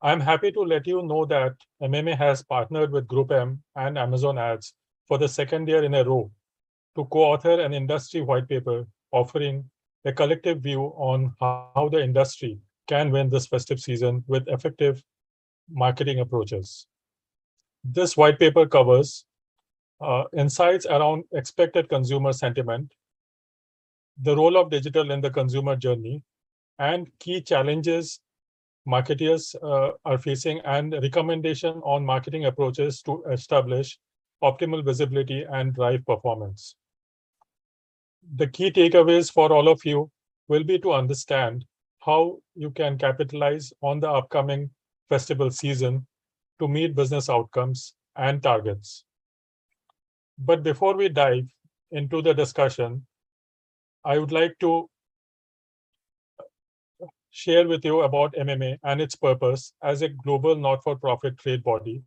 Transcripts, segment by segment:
I'm happy to let you know that MMA has partnered with GroupM and Amazon Ads for the second year in a row to co-author an industry white paper offering a collective view on how the industry can win this festive season with effective marketing approaches. This white paper covers insights around expected consumer sentiment, the role of digital in the consumer journey, and key challenges marketers are facing, and recommendation on marketing approaches to establish optimal visibility and drive performance. The key takeaways for all of you will be to understand how you can capitalize on the upcoming festival season to meet business outcomes and targets. But before we dive into the discussion, I would like to share with you about MMA and its purpose as a global not-for-profit trade body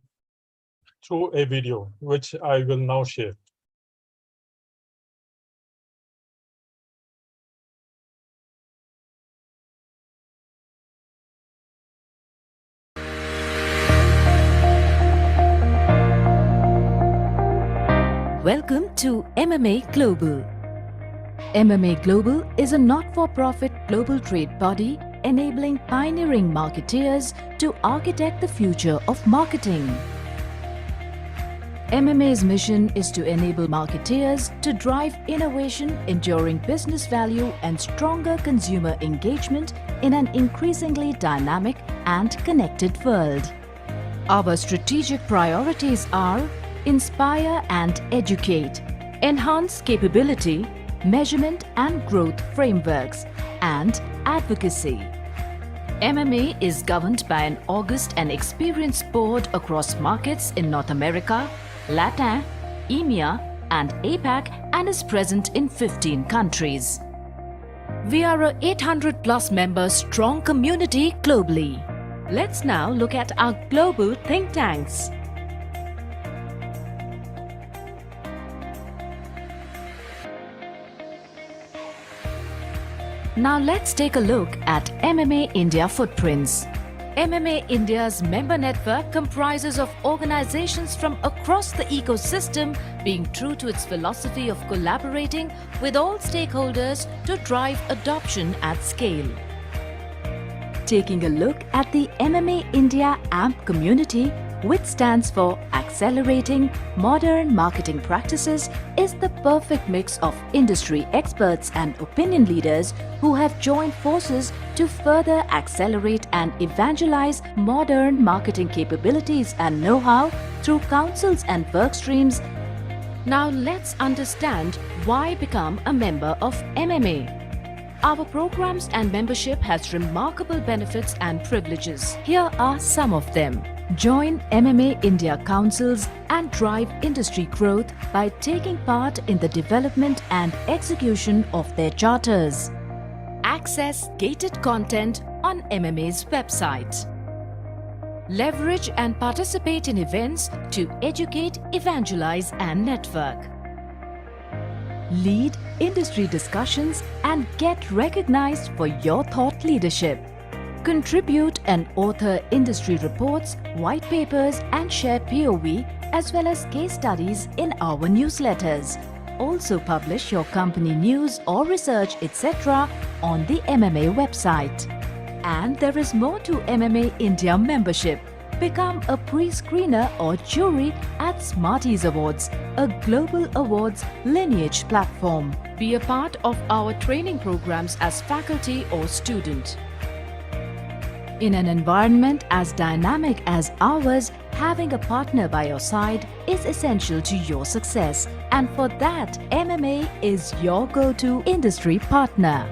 through a video, which I will now share. Welcome to MMA Global. MMA Global is a not-for-profit global trade body enabling pioneering marketeers to architect the future of marketing. MMA's mission is to enable marketeers to drive innovation, enduring business value, and stronger consumer engagement in an increasingly dynamic and connected world. Our strategic priorities are inspire and educate, enhance capability, measurement and growth frameworks, and advocacy. MMA is governed by an august and experienced board across markets in North America, Latin, EMEA, and APAC, and is present in 15 countries. We are a 800+ members strong community globally. Let's now look at our global think tanks. Now let's take a look at MMA India footprints. MMA India's member network comprises of organizations from across the ecosystem, being true to its philosophy of collaborating with all stakeholders to drive adoption at scale. Taking a look at the MMA India AMP community, which stands for Accelerating Modern Marketing Practices, is the perfect mix of industry experts and opinion leaders who have joined forces to further accelerate and evangelize modern marketing capabilities and know-how through councils and work streams. Now let's understand why become a member of MMA. Our programs and membership has remarkable benefits and privileges. Here are some of them. Join MMA India councils and drive industry growth by taking part in the development and execution of their charters. Access gated content on MMA's website. Leverage and participate in events to educate, evangelize, and network. Lead industry discussions and get recognized for your thought leadership. Contribute and author industry reports, white papers, and share POV as well as case studies in our newsletters. Also publish your company news or research, etc. on the MMA website. And there is more to MMA India membership. Become a pre-screener or jury at Smarties Awards, a global awards lineage platform. Be a part of our training programs as faculty or student. In an environment as dynamic as ours, having a partner by your side is essential to your success. And for that, MMA is your go-to industry partner.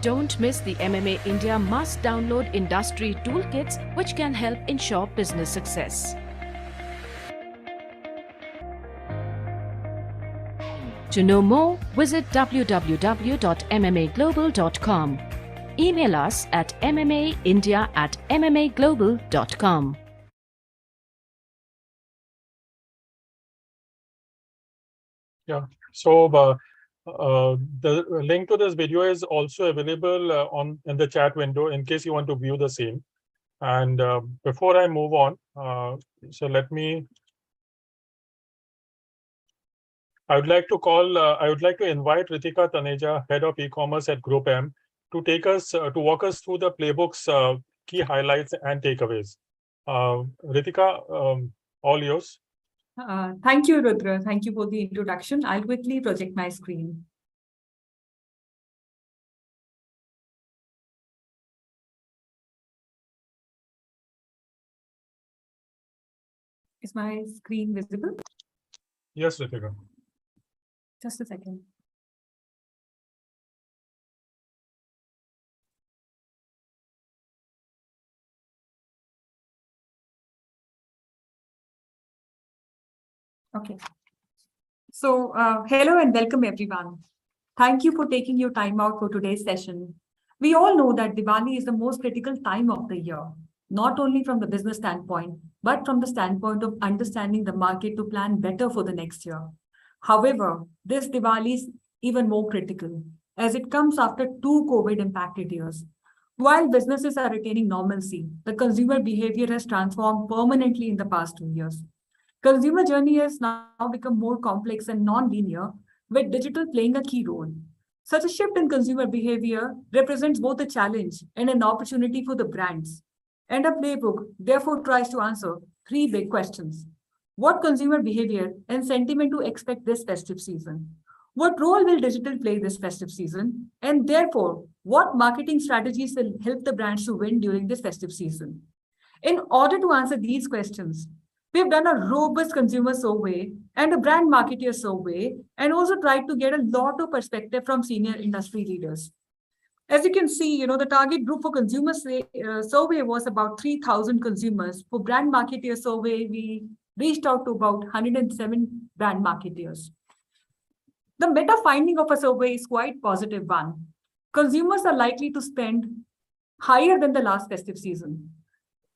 Don't miss the MMA India must-download industry toolkits which can help ensure business success. To know more, visit www.mmaglobal.com. Email us at mmaindia@mmaglobal.com. Yeah. So The link to this video is also available in the chat window in case you want to view the same. And before I move on, so let me. I would like to invite Ritika Taneja, head of e-commerce at GroupM, to walk us through the playbook's key highlights and takeaways. Ritika, all yours. Thank you, Rudra. Thank you for the introduction. I'll quickly project my screen. Is my screen visible? Yes, Ritika. Just a second. Okay. So, hello and welcome everyone. Thank you for taking your time out for today's session. We all know that Diwali is the most critical time of the year, not only from the business standpoint, but from the standpoint of understanding the market to plan better for the next year. However, this Diwali is even more critical as it comes after two COVID-impacted years. While businesses are retaining normalcy, the consumer behavior has transformed permanently in the past 2 years. Consumer journey has now become more complex and non-linear, with digital playing a key role. Such a shift in consumer behavior represents both a challenge and an opportunity for the brands. And a playbook therefore tries to answer three big questions. What consumer behavior and sentiment to expect this festive season? What role will digital play this festive season? And therefore, what marketing strategies will help the brands to win during this festive season? In order to answer these questions, we've done a robust consumer survey and a brand marketer survey, and also tried to get a lot of perspective from senior industry leaders. As you can see, the target group for consumer survey was about 3,000 consumers. For brand marketer survey, we reached out to about 107 brand marketers. The meta finding of a survey is quite positive one. Consumers are likely to spend higher than the last festive season.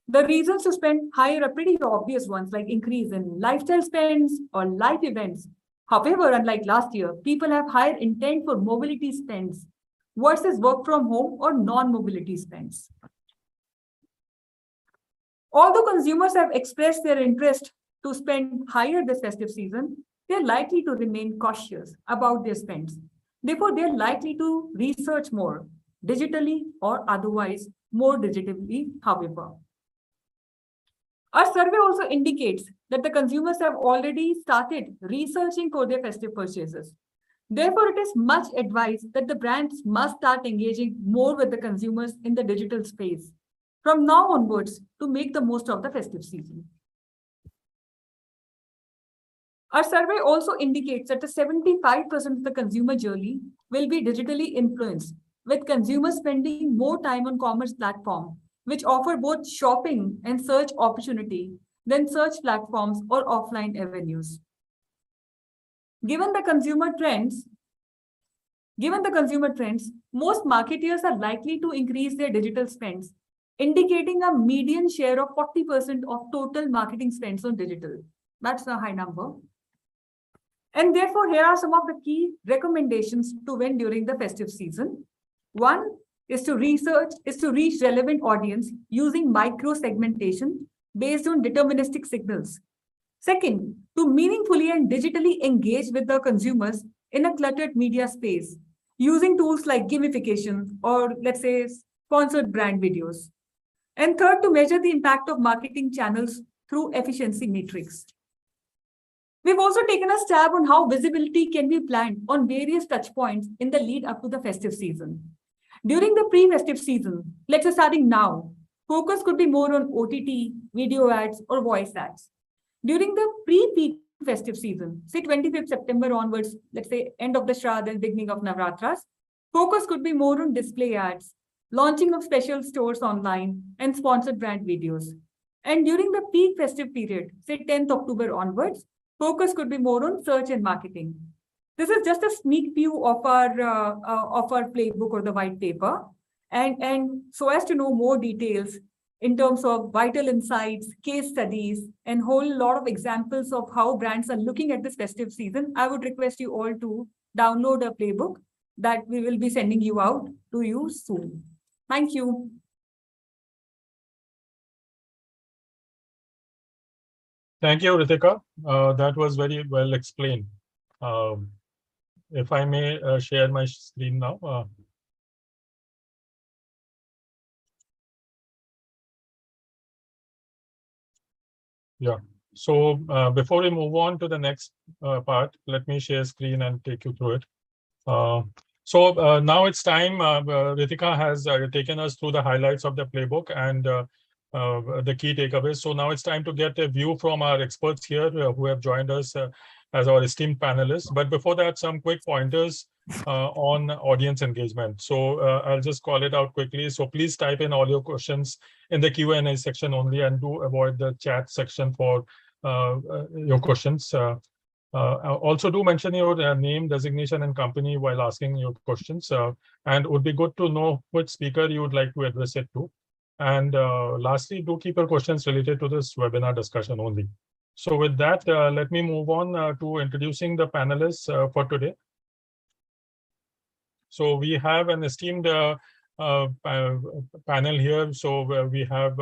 The reasons to spend higher are pretty obvious ones, like increase in lifestyle spends or life events. However, unlike last year, people have higher intent for mobility spends versus work from home or non-mobility spends. Although consumers have expressed their interest to spend higher this festive season, they're likely to remain cautious about their spends. Therefore, they're likely to research more digitally or otherwise more digitally, however. Our survey also indicates that the consumers have already started researching for their festive purchases. Therefore, it is much advised that the brands must start engaging more with the consumers in the digital space from now onwards to make the most of the festive season. Our survey also indicates that the 75% of the consumer journey will be digitally influenced, with consumers spending more time on commerce platforms, which offer both shopping and search opportunity than search platforms or offline avenues. Given the consumer trends, most marketers are likely to increase their digital spends, indicating a median share of 40% of total marketing spends on digital. That's a high number. And therefore, here are some of the key recommendations to win during the festive season. One is to reach relevant audience using micro-segmentation based on deterministic signals. Second, to meaningfully and digitally engage with the consumers in a cluttered media space using tools like gamification or, let's say, sponsored brand videos. And third, to measure the impact of marketing channels through efficiency metrics. We've also taken a stab on how visibility can be planned on various touchpoints in the lead up to the festive season. During the pre-festive season, let's say starting now, focus could be more on OTT, video ads, or voice ads. During the pre-peak festive season, say 25th September onwards, let's say end of the Shraddha and beginning of Navratras, focus could be more on display ads, launching of special stores online, and sponsored brand videos. And during the peak festive period, say 10th October onwards, focus could be more on search and marketing. This is just a sneak view of our playbook or the white paper. And so as to know more details in terms of vital insights, case studies, and whole lot of examples of how brands are looking at this festive season, I would request you all to download a playbook that we will be sending you out to you soon. Thank you. Thank you, Ritika. That was very well explained. If I may share my screen now. Yeah. So before we move on to the next part, let me share screen and take you through it. Now it's time. Ritika has taken us through the highlights of the playbook and the key takeaways. So now it's time to get a view from our experts here who have joined us as our esteemed panelists. But before that, some quick pointers on audience engagement. So I'll just call it out quickly. So please type in all your questions in the Q&A section only, and do avoid the chat section for your questions. Also, do mention your name, designation, and company while asking your questions. And it would be good to know which speaker you would like to address it to. And lastly, do keep your questions related to this webinar discussion only. So with that, let me move on to introducing the panelists for today. So we have an esteemed panel here. So we have,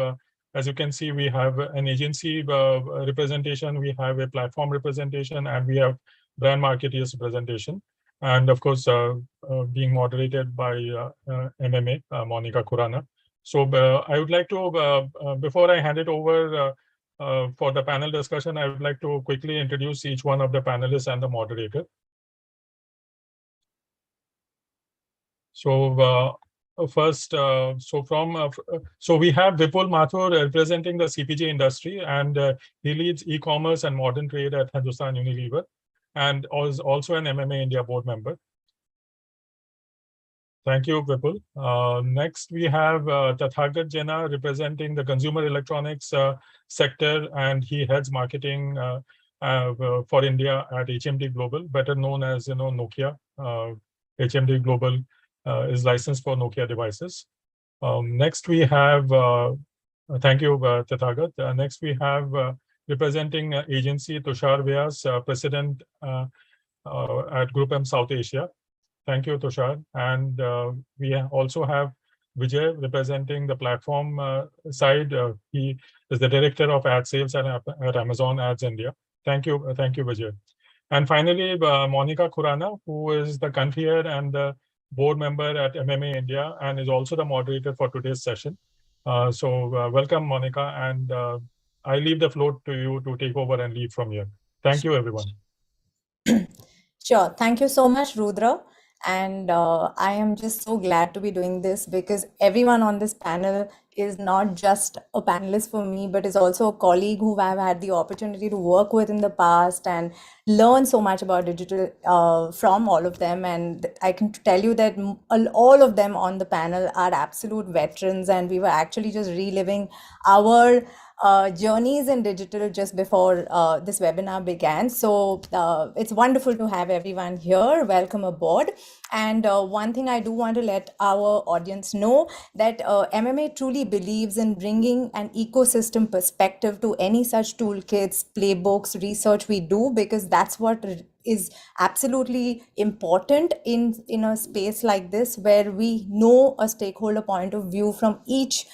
as you can see, we have an agency representation, we have a platform representation, and we have brand marketeers representation. And of course, being moderated by MMA, Monica Kurana. So I would like to, before I hand it over for the panel discussion, I would like to quickly introduce each one of the panelists and the moderator. So first, so we have Vipul Mathur representing the CPG industry, and he leads e-commerce and modern trade at Hindustan Unilever, and is also an MMA India board member. Thank you, Vipul. Next, we have Tathagat Jena representing the consumer electronics sector, and he heads marketing for India at HMD Global, better known as Nokia. HMD Global is licensed for Nokia devices. Next, we have, thank you, Tathagat. Next, we have representing agency Tushar Vyas, president at GroupM South Asia. Thank you, Tushar. And we also have Vijay representing the platform side. He is the director of ad sales at Amazon Ads India. Thank you, Vijay. And finally, Monica Kurana, who is the country head and the board member at MMA India, and is also the moderator for today's session. Welcome, Monica, and I leave the floor to you to take over and lead from here. Thank you, everyone. Sure. Thank you so much, Rudra. And I am just so glad to be doing this because everyone on this panel is not just a panelist for me, but is also a colleague who I've had the opportunity to work with in the past and learn so much about digital from all of them. And I can tell you that all of them on the panel are absolute veterans, and we were actually just reliving our journeys in digital just before this webinar began. So it's wonderful to have everyone here. Welcome aboard. And one thing I do want to let our audience know that MMA truly believes in bringing an ecosystem perspective to any such toolkits, playbooks, research we do, because that's what is absolutely important in a space like this, where we know a stakeholder point of view from each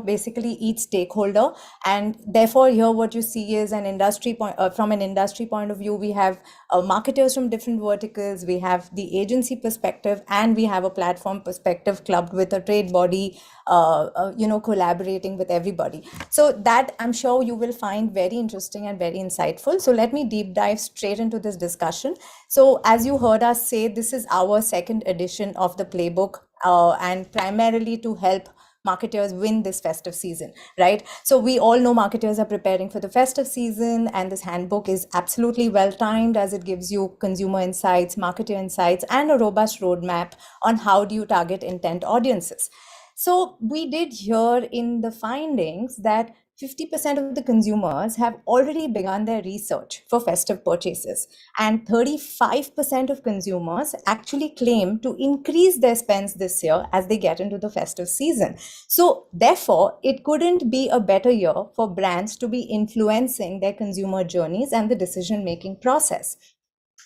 basically each stakeholder. And therefore here what you see is an industry point from an industry point of view. We have marketers from different verticals, we have the agency perspective, and we have a platform perspective clubbed with a trade body collaborating with everybody. So that I'm sure you will find very interesting and very insightful. So let me deep dive straight into this discussion. So as you heard us say, this is our second edition of the playbook, and primarily to help marketers win this festive season, right? So we all know marketers are preparing for the festive season, and this handbook is absolutely well timed as it gives you consumer insights, marketer insights, and a robust roadmap on how do you target intent audiences. So we did hear in the findings that 50% of the consumers have already begun their research for festive purchases, and 35% of consumers actually claim to increase their spends this year as they get into the festive season. So therefore, it couldn't be a better year for brands to be influencing their consumer journeys and the decision-making process.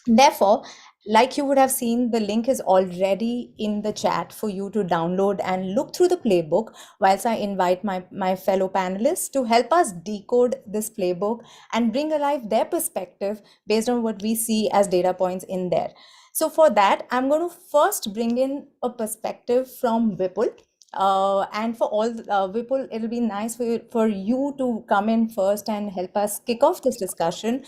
Therefore, Like you would have seen, the link is already in the chat for you to download and look through the playbook, whilst I invite my fellow panelists to help us decode this playbook and bring alive their perspective based on what we see as data points in there. So for that, I'm going to first bring in a perspective from Vipul. And for all, Vipul, it'll be nice for you to come in first and help us kick off this discussion.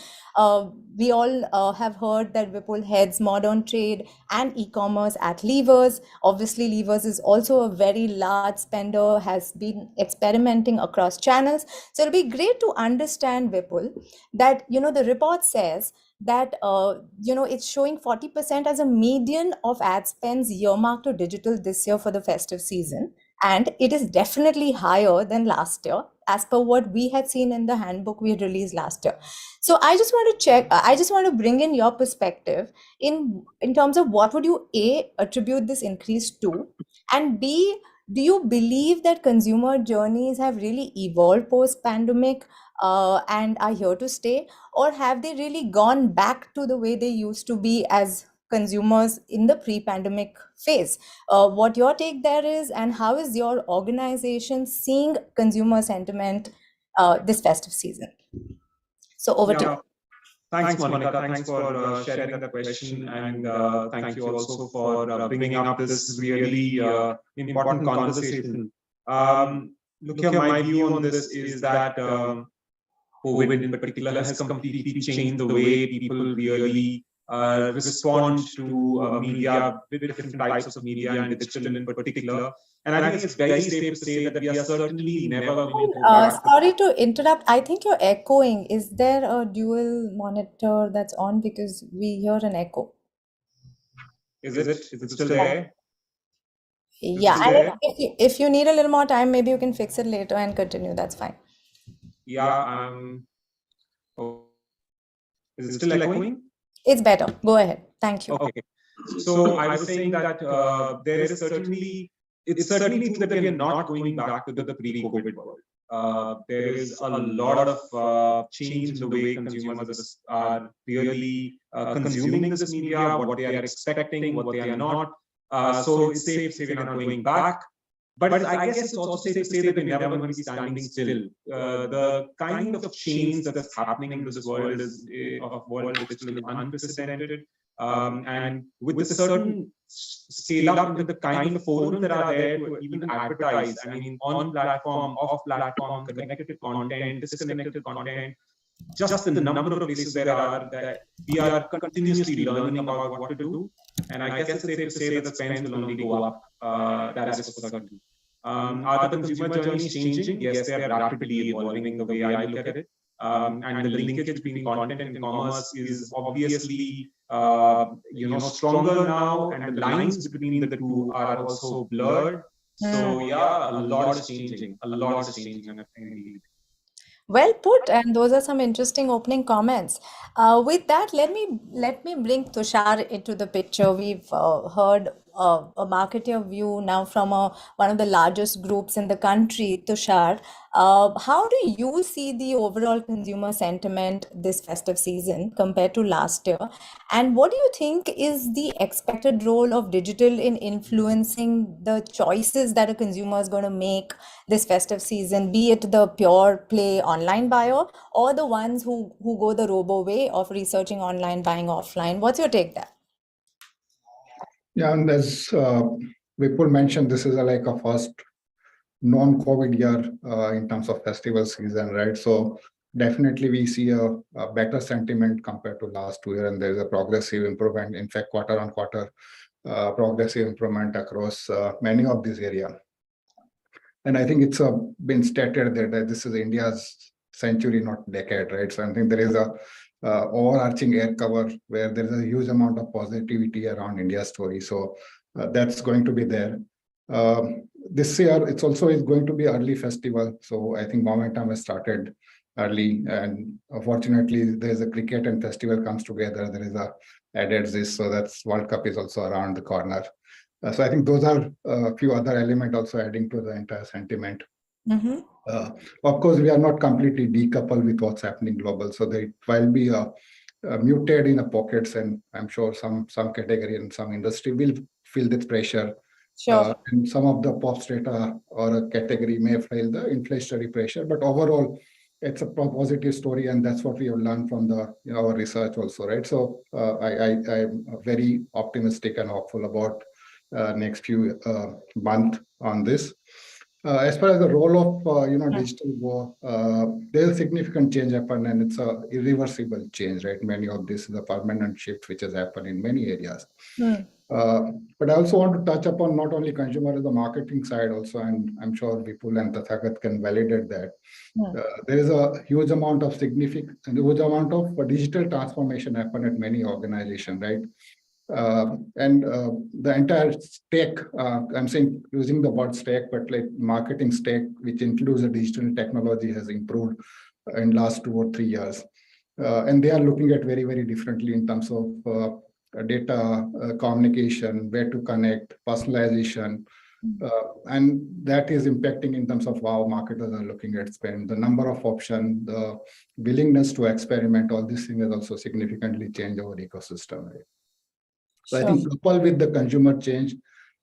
We all have heard that Vipul heads modern trade and e-commerce at Levers. Obviously, Levers is also a very large spender, has been experimenting across channels. So it'll be great to understand, Vipul, that, the report says that, it's showing 40% as a median of ad spends earmarked to digital this year for the festive season. And it is definitely higher than last year, as per what we had seen in the handbook we had released last year. So I just want to I just want to bring in your perspective in terms of what would you A, attribute this increase to, and B, do you believe that consumer journeys have really evolved post-pandemic and are here to stay, or have they really gone back to the way they used to be as consumers in the pre-pandemic phase? What your take there is, and how is your organization seeing consumer sentiment this festive season? So over to you. Thanks, Monica. Thanks for sharing that question, and thank you also for bringing up this really important conversation. Look here, my view on this is that COVID in particular has completely changed the way people really respond to media, different types of media and digital in particular. And I think it's very safe to say that we are certainly never going to go back. Sorry to interrupt. I think you're echoing. Is there a dual monitor that's on? Because we hear an echo. Is it still there? Yeah, and if you need a little more time, maybe you can fix it later and continue. That's fine. Yeah. Is it still echoing? It's better. Go ahead. Thank you. Okay. So I was saying that there is certainly, it's certainly true that we are not going back to the pre-COVID world. There is a lot of change in the way consumers are really consuming this media, what they are expecting, what they are not. So it's safe to say we're not going back. But I guess it's also safe to say that we're never going to be standing still. The kind of change that's happening in this world is which is unprecedented. And with a certain scale up into the kind of forums that are there to even advertise, I mean, on platform, off platform, connected content, disconnected content, just the number of places there are that we are continuously learning about what to do. And I guess it's safe to say that spends will only go up. That is for certain. Are the consumer journeys changing? Yes, they are rapidly evolving the way I look at it. And the linkage between content and commerce is obviously stronger now, and the lines between the two are also blurred. So yeah, a lot is changing. Well put, and those are some interesting opening comments. With that, let me bring Tushar into the picture. We've heard a marketer view now from one of the largest groups in the country, Tushar. How do you see the overall consumer sentiment this festive season compared to last year? And what do you think is the expected role of digital in influencing the choices that a consumer is going to make this festive season, be it the pure play online buyer or the ones who go the robo way of researching online, buying offline? What's your take there? Yeah, and as Vipul mentioned, this is like a first non-COVID year in terms of festival season, right? So definitely we see a better sentiment compared to last 2 years, and there is a progressive improvement. In fact, quarter on quarter, progressive improvement across many of these areas. And I think it's been stated that this is India's century, not decade, right? So I think there is a overarching air cover where there is a huge amount of positivity around India's story. So that's going to be there. This year, it's also is going to be early festival. So I think momentum has started early, and fortunately, there is a cricket and festival comes together. There is a added this, so that's World Cup is also around the corner. So I think those are a few other elements also adding to the entire sentiment. Of course, we are not completely decoupled with what's happening global. So there will be a muted in the pockets, and I'm sure some category and some industry will feel this pressure. Sure. And some of the pop strata or a category may feel the inflationary pressure, but overall, it's a positive story, and that's what we have learned from our research also, right? So I'm very optimistic and hopeful about next few months on this. As far as the role of digital, there's a significant change happen, and it's a irreversible change, right? Many of this is a permanent shift which has happened in many areas. But I also want to touch upon not only consumer as the marketing side also, and I'm sure Vipul and Tathagat can validate that. There is a huge amount of digital transformation happen at many organizations, right? And the entire stack, I'm saying using the word stack, but like marketing stack, which includes the digital technology, has improved in last 2 or 3 years. And they are looking at very, very differently in terms of data, communication, where to connect, personalization. And that is impacting in terms of how marketers are looking at spend, the number of options, the willingness to experiment, all these things has also significantly changed our ecosystem, right? So I think coupled with the consumer change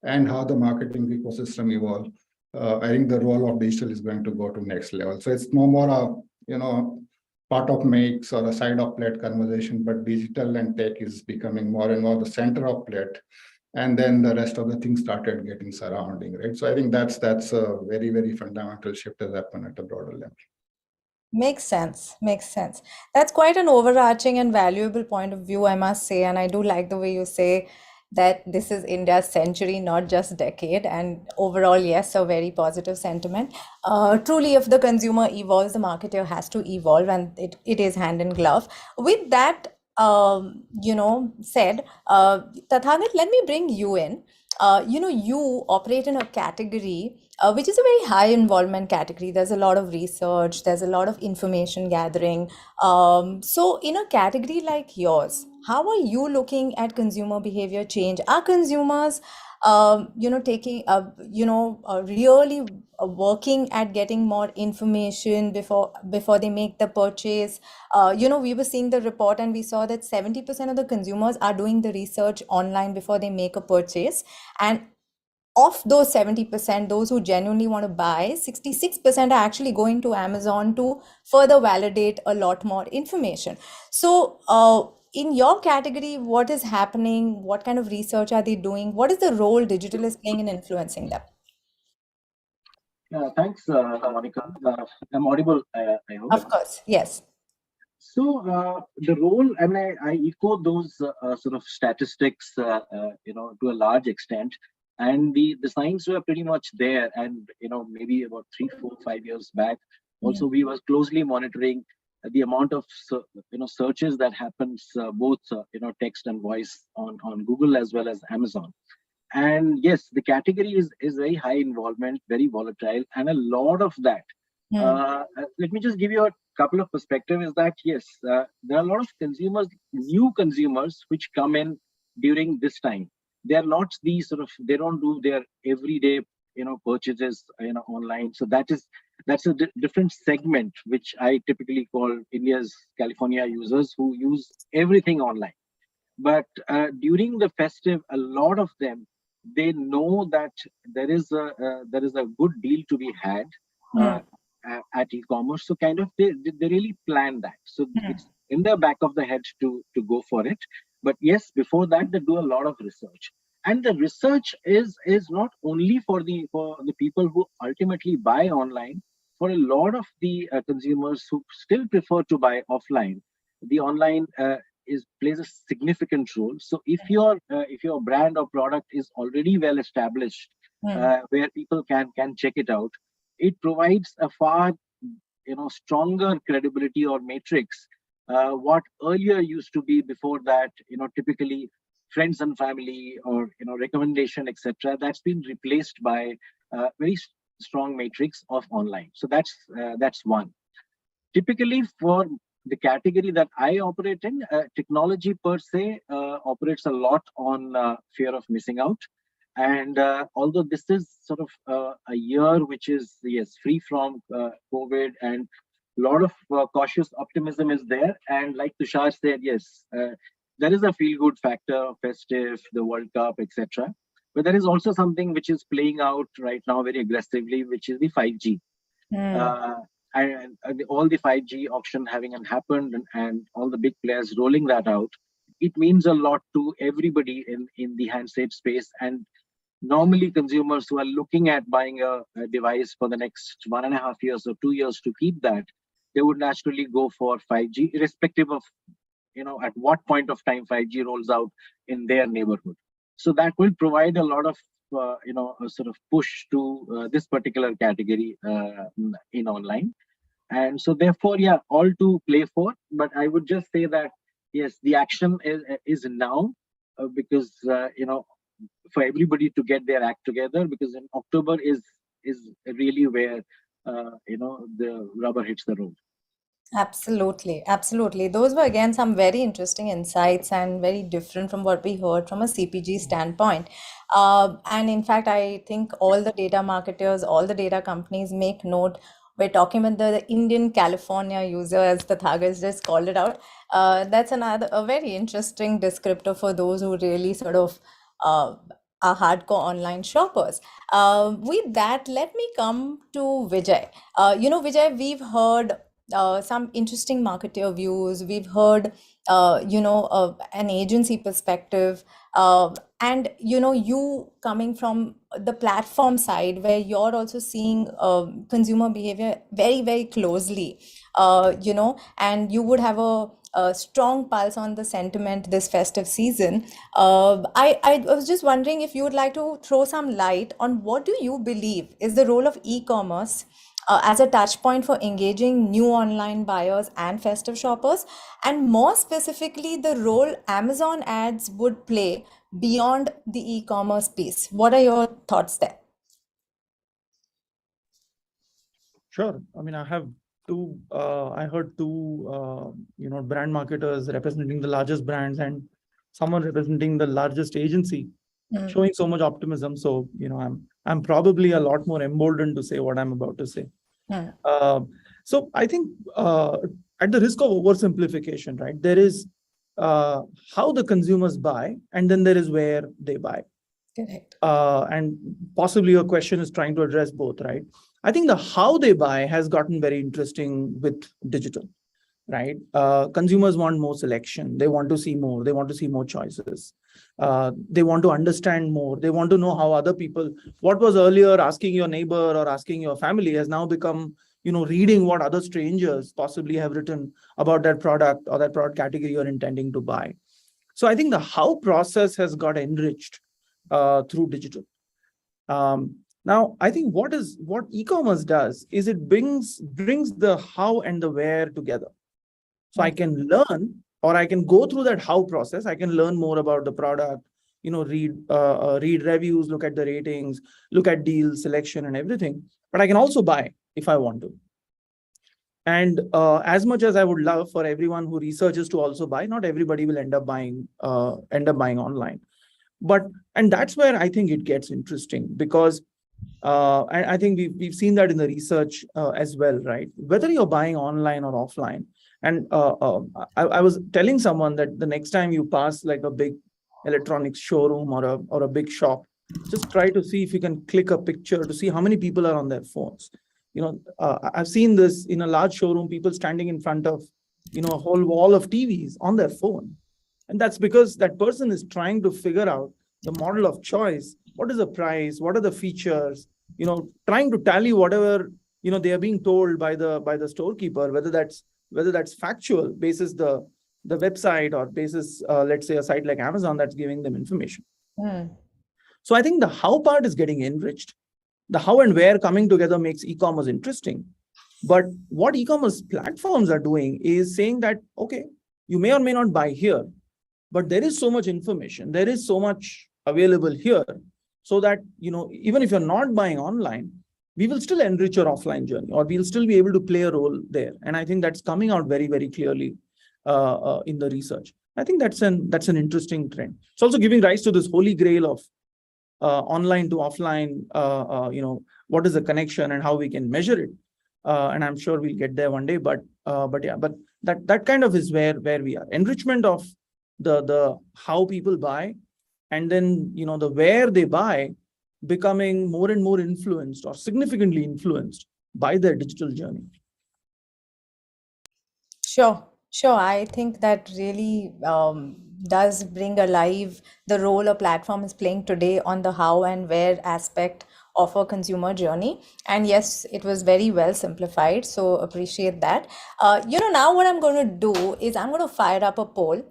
and how the marketing ecosystem evolve, I think the role of digital is going to go to next level. So it's no more a part of mix or a side of plate conversation, but digital and tech is becoming more and more the center of plate, and then the rest of the things started getting surrounding, right? So I think that's a very, very fundamental shift has happened at a broader level. Makes sense. Makes sense. That's quite an overarching and valuable point of view, I must say. And I do like the way you say that this is India's century, not just decade. And overall, yes, a very positive sentiment. Truly, if the consumer evolves, the marketer has to evolve, and it is hand in glove. With that, said, Tathagat, let me bring you in. You operate in a category which is a very high involvement category. There's a lot of research, there's a lot of information gathering. So in a category like yours, how are you looking at consumer behavior change? Are consumers, taking, really working at getting more information before they make the purchase? We were seeing the report and we saw that 70% of the consumers are doing the research online before they make a purchase. And of those 70%, those who genuinely want to buy, 66% are actually going to Amazon to further validate a lot more information. So in your category, what is happening? What kind of research are they doing? What is the role digital is playing in influencing them? Thanks, Monica. I'm audible, I hope. Of course, yes. So the role, I mean, I echo those sort of statistics, to a large extent. And the signs were pretty much there. And, maybe about 3, 4, 5 years back, also we were closely monitoring the amount of, searches that happens, both, text and voice on Google as well as Amazon. And yes, the category is very high involvement, very volatile, and a lot of that. Let me just give you a couple of perspectives. Is that yes, there are a lot of consumers, new consumers, which come in during this time. They are not these they don't do their everyday purchases online. So that's a different segment, which I typically call India's California users, who use everything online. But during the festive, a lot of them, they know that there is a good deal to be had at eCommerce. So kind of they really plan that. So it's in the back of the head to go for it. But yes, before that, they do a lot of research. And the research is not only for the people who ultimately buy online. For a lot of the consumers who still prefer to buy offline, the online plays a significant role. So if your brand or product is already well established, where people can check it out, it provides a far stronger credibility or matrix. What earlier used to be before that, typically friends and family or recommendation, etc. That's been replaced by very strong matrix of online. So that's one. Typically for the category that I operate in, technology per se operates a lot on fear of missing out. And although this is sort of a year which is, yes, free from COVID, and lot of cautious optimism is there. And like Tushar said, yes, there is a feel-good factor, Festive, the World Cup, etc. But there is also something which is playing out right now very aggressively, which is the 5G. Uh, and all the 5G auction having happened, and all the big players rolling that out, it means a lot to everybody in the handset space. And normally consumers who are looking at buying a device for the next 1.5 years or 2 years to keep that, they would naturally go for 5G, irrespective of at what point of time 5G rolls out in their neighborhood. So that will provide a lot of a sort of push to this particular category in online. And so therefore, yeah, all to play for. But I would just say that yes, the action is now, because for everybody to get their act together, because in October is really where the rubber hits the road. Absolutely, absolutely. Those were again some very interesting insights and very different from what we heard from a CPG standpoint. And in fact, I think all the data marketers, all the data companies make note. We're talking about the Indian California user, as the Tathagat just called it out. That's a very interesting descriptor for those who really sort of are hardcore online shoppers. With that, let me come to Vijay. Vijay, we've heard some interesting marketer views. We've heard, an agency perspective, and you coming from the platform side, where you're also seeing consumer behavior very, very closely. And you would have a strong pulse on the sentiment this festive season. I was just wondering if you would like to throw some light on what do you believe is the role of e-commerce as a touch point for engaging new online buyers and festive shoppers, and more specifically, the role Amazon ads would play beyond the e-commerce piece. What are your thoughts there? Sure. I mean, I heard two, brand marketers representing the largest brands and someone representing the largest agency showing so much optimism. So, I'm probably a lot more emboldened to say what I'm about to say. So I think at the risk of oversimplification, right, there is how the consumers buy, and then there is where they buy. Correct. And possibly your question is trying to address both, right? I think the how they buy has gotten very interesting with digital, right? Consumers want more selection. They want to see more. They want to see more choices. They want to understand more. They want to know how other people, what was earlier asking your neighbor or asking your family has now become, reading what other strangers possibly have written about that product or that product category you're intending to buy. So I think the how process has got enriched through digital. Now, I think what e-commerce does is it brings the how and the where together. So I can learn, or I can go through that how process. I can learn more about the product, read reviews, look at the ratings, look at deals, selection, and everything. But I can also buy if I want to. And as much as I would love for everyone who researches to also buy, not everybody will end up buying online. And that's where I think it gets interesting, because and I think we've seen that in the research as well, right? Whether you're buying online or offline. And I was telling someone that the next time you pass like a big electronics showroom or a big shop, just try to see if you can click a picture to see how many people are on their phones. I've seen this in a large showroom, people standing in front of, a whole wall of TVs on their phone. And that's because that person is trying to figure out the model of choice. What is the price? What are the features? Trying to tally whatever, they are being told by the storekeeper, whether that's factual basis the website, or basis, let's say a site like Amazon that's giving them information. So I think the how part is getting enriched. The how and where coming together makes e-commerce interesting. But what e-commerce platforms are doing is saying that, okay, you may or may not buy here, but there is so much information, there is so much available here, so that, even if you're not buying online, we will still enrich your offline journey, or we'll still be able to play a role there. And I think that's coming out very, very clearly in the research. I think that's an interesting trend. It's also giving rise to this holy grail of online to offline, what is the connection and how we can measure it. and I'm sure we'll get there one day. But yeah, but that kind of is where we are. Enrichment of the how people buy, and then the where they buy becoming more and more influenced or significantly influenced by their digital journey. Sure. I think that really does bring alive the role a platform is playing today on the how and where aspect of a consumer journey. And yes, it was very well simplified. So appreciate that. Now what I'm going to do is I'm going to fire up a poll.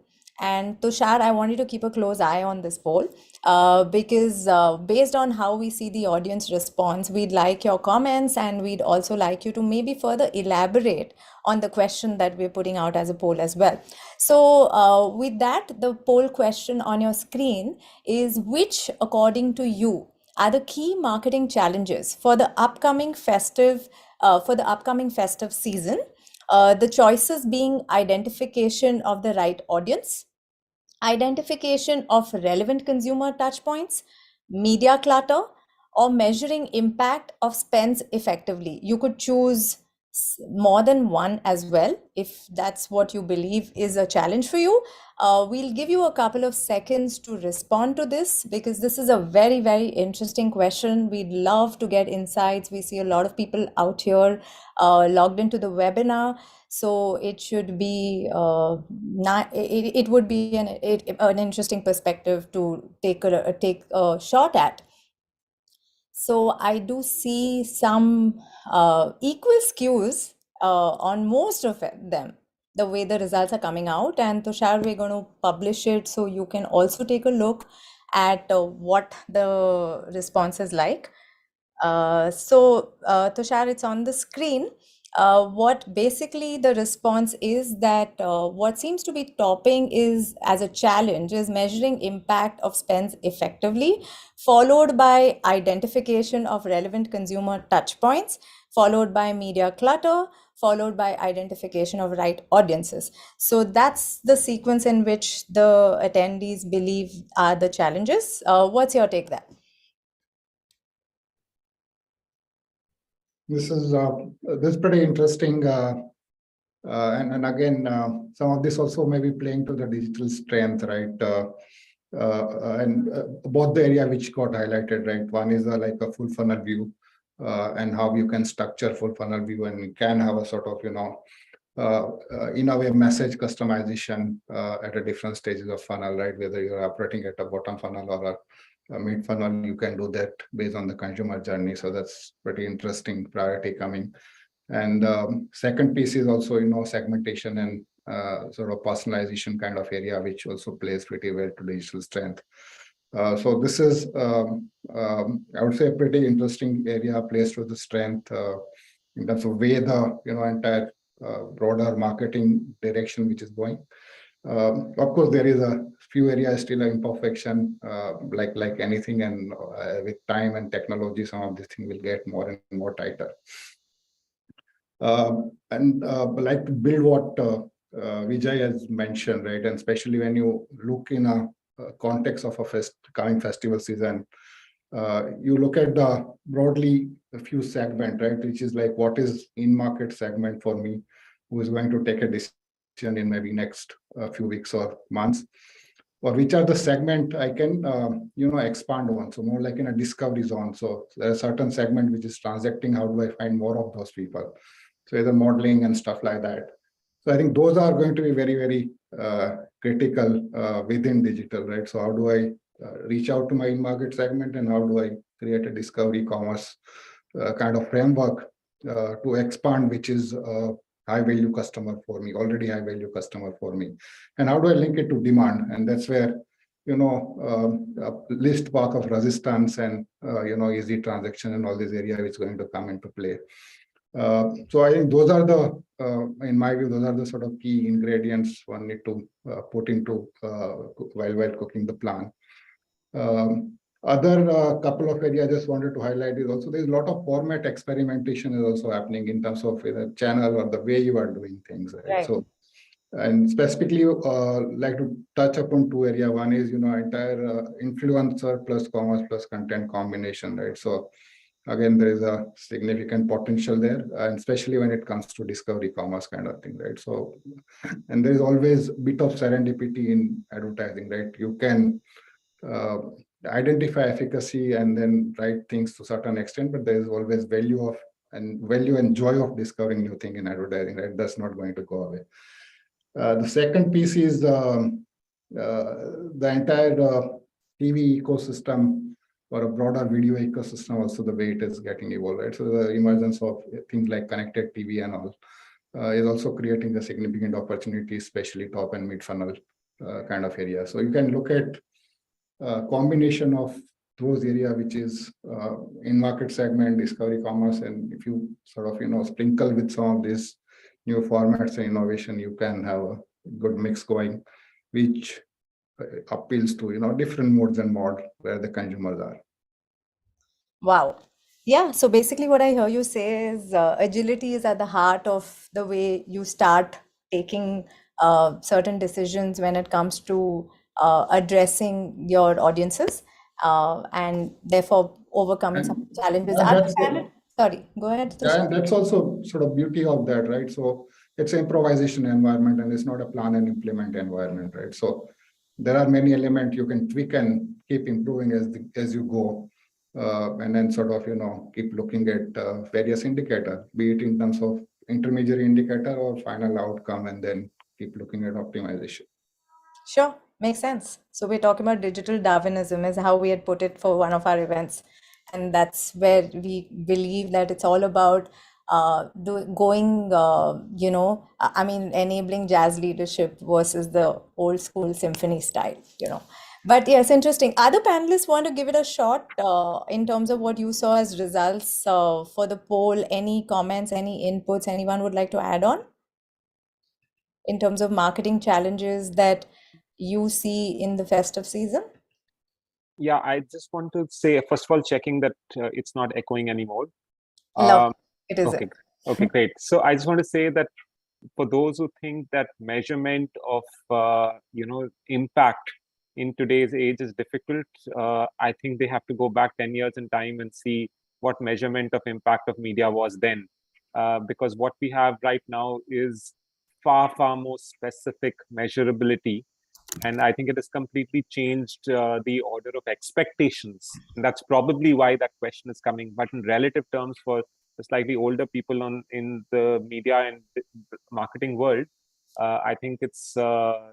And Tushar, I want you to keep a close eye on this poll because based on how we see the audience response, we'd like your comments, and we'd also like you to maybe further elaborate on the question that we're putting out as a poll as well. So with that, the poll question on your screen is, which, according to you, are the key marketing challenges for the upcoming festive season? The choices being identification of the right audience, identification of relevant consumer touchpoints, media clutter, or measuring impact of spends effectively. You could choose more than one as well if that's what you believe is a challenge for you. We'll give you a couple of seconds to respond to this because this is a very, very interesting question. We'd love to get insights. We see a lot of people out here logged into the webinar. So it should be it would be an interesting perspective to take a shot at. So I do see some equal skews on most of them, the way the results are coming out. And Tushar, we're going to publish it so you can also take a look at what the response is like. Tushar, it's on the screen. What basically the response is that what seems to be topping is as a challenge is measuring impact of spends effectively, followed by identification of relevant consumer touchpoints, followed by media clutter, followed by identification of right audiences. So that's the sequence in which the attendees believe are the challenges. What's your take there? This is pretty interesting, and again, some of this also may be playing to the digital strength, right? And both the area which got highlighted, right? One is like a full funnel view, and how you can structure full funnel view, and you can have a sort of in a way message customization at a different stages of funnel, right? Whether you're operating at a bottom funnel or a mid funnel, you can do that based on the consumer journey. So that's pretty interesting priority coming. And second piece is also segmentation and sort of personalization kind of area, which also plays pretty well to digital strength. So this is I would say a pretty interesting area, plays to the strength in terms of way the entire broader marketing direction which is going. Of course, there is a few areas still imperfection, like anything, and with time and technology, some of these things will get more and more tighter. And like to build what Vijay has mentioned, right? And especially when you look in a context of a coming festival season, you look at the broadly a few segment, right? Which is like, what is in-market segment for me, who is going to take a decision in maybe next few weeks or months, or which are the segment I can expand on. So more like in a discovery zone. So there are certain segment which is transacting. How do I find more of those people? So either modeling and stuff like that. So I think those are going to be very, very critical within digital, right? So how do I reach out to my in-market segment, and how do I create a discovery commerce kind of framework to expand, which is high value customer for me, already high value customer for me, and how do I link it to demand? And that's where list part of resistance and easy transaction and all this area is going to come into play. So I think those are the in my view, those are the sort of key ingredients one need to put into while cooking the plan. Other couple of areas I just wanted to highlight is also there's a lot of format experimentation is also happening in terms of the channel or the way you are doing things. Right? So, and specifically like to touch upon two areas. One is entire influencer plus commerce plus content combination, right? So again, there is a significant potential there, and especially when it comes to discovery commerce kind of thing, right? So, and there is always a bit of serendipity in advertising, right? You can identify efficacy and then write things to a certain extent, but there is always value and joy of discovering new thing in advertising, right? That's not going to go away. The second piece is the entire TV ecosystem or a broader video ecosystem, also the way it is getting evolved, right? So the emergence of things like connected TV and all is also creating a significant opportunity, especially top and mid funnel kind of area. So you can look at a combination of those area, which is in-market segment, discovery commerce, and if you sort of, sprinkle with some of these new formats and innovation, you can have a good mix going, which appeals to, different modes and mod where the consumers are. Wow. Yeah. So basically, what I hear you say is agility is at the heart of the way you start taking certain decisions when it comes to addressing your audiences and therefore overcoming some challenges. Sorry, go ahead. Yeah, and that's also sort of beauty of that, right? So it's an improvisation environment and it's not a plan and implement environment, right? So there are many elements you can tweak and keep improving as you go. And then sort of, keep looking at various indicators, be it in terms of intermediary indicator or final outcome, and then keep looking at optimization. Sure, makes sense. So we're talking about digital Darwinism is how we had put it for one of our events. And that's where we believe that it's all about enabling jazz leadership versus the old school symphony style. But yes, interesting. Other panelists want to give it a shot in terms of what you saw as results for the poll. Any comments, any inputs anyone would like to add on in terms of marketing challenges that you see in the festive season? Yeah, I just want to say, first of all, checking that it's not echoing anymore. Love it is. Okay, great. So I just want to say that for those who think that measurement of impact in today's age is difficult, I think they have to go back 10 years in time and see what measurement of impact of media was then. Because what we have right now is far more specific measurability. And I think it has completely changed the order of expectations. And that's probably why that question is coming. But in relative terms, for the slightly older people in the media and marketing world, I think it's too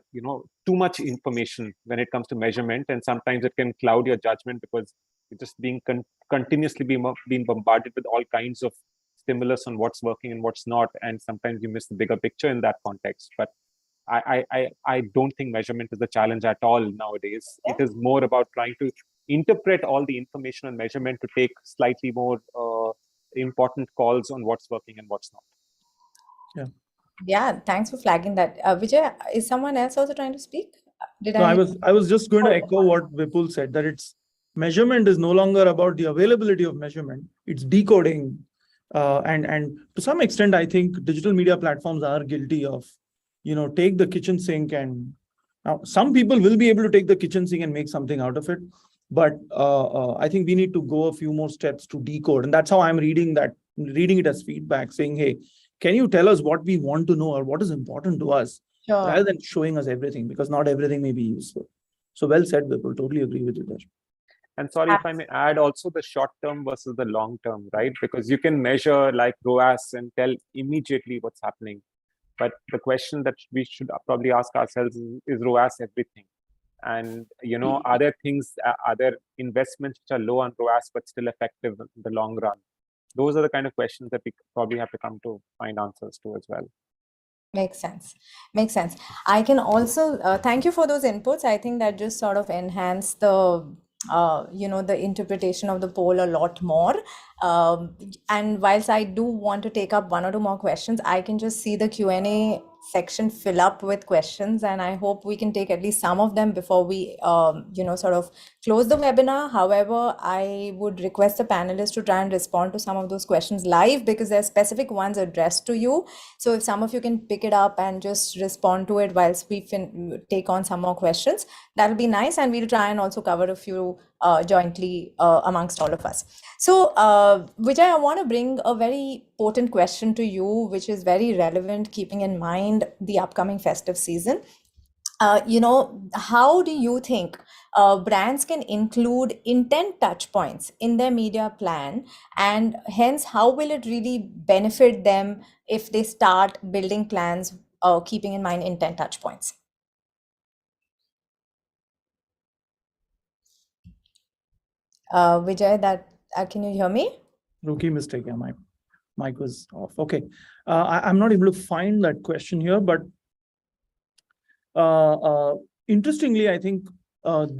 much information when it comes to measurement, and sometimes it can cloud your judgment because you're just being continuously being bombarded with all kinds of stimulus on what's working and what's not, and sometimes you miss the bigger picture in that context. But I don't think measurement is the challenge at all nowadays. Yeah. It is more about trying to interpret all the information and measurement to take slightly more important calls on what's working and what's not. Yeah, thanks for flagging that. Vijay, is someone else also trying to speak? I was just going to echo what Vipul said, that it's measurement is no longer about the availability of measurement. It's decoding. And to some extent, I think digital media platforms are guilty of, take the kitchen sink, and now some people will be able to take the kitchen sink and make something out of it. But I think we need to go a few more steps to decode. And that's how I'm reading it as feedback, saying, hey, can you tell us what we want to know or what is important to us, rather than showing us everything, because not everything may be useful. So well said, Vipul. Totally agree with you there. And sorry if I may add also the short term versus the long term, right? Because you can measure like ROAS and tell immediately what's happening. But the question that we should probably ask ourselves is ROAS everything? And, are there investments which are low on ROAS but still effective in the long run? Those are the kind of questions that we probably have to come to find answers to as well. Makes sense. I can also thank you for those inputs. I think that just sort of enhanced the the interpretation of the poll a lot more. And whilst I do want to take up one or two more questions, I can just see the Q&A section fill up with questions, and I hope we can take at least some of them before we sort of close the webinar. However, I would request the panelists to try and respond to some of those questions live, because there are specific ones addressed to you. So if some of you can pick it up and just respond to it whilst we take on some more questions, that'll be nice. And we'll try and also cover a few jointly amongst all of us. So Vijay, I want to bring a very potent question to you, which is very relevant, keeping in mind the upcoming festive season. How do you think brands can include intent touch points in their media plan, and hence how will it really benefit them if they start building plans keeping in mind intent touch points? Vijay, can you hear me? Rookie mistake. Yeah, my mic was off. Okay. I'm not able to find that question here, but interestingly, I think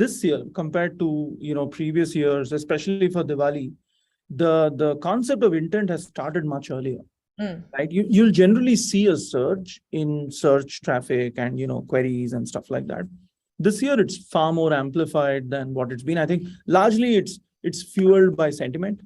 this year compared to previous years, especially for Diwali, the concept of intent has started much earlier. Right? You'll generally see a surge in search traffic and queries and stuff like that. This year it's far more amplified than what it's been. I think largely it's fueled by sentiment,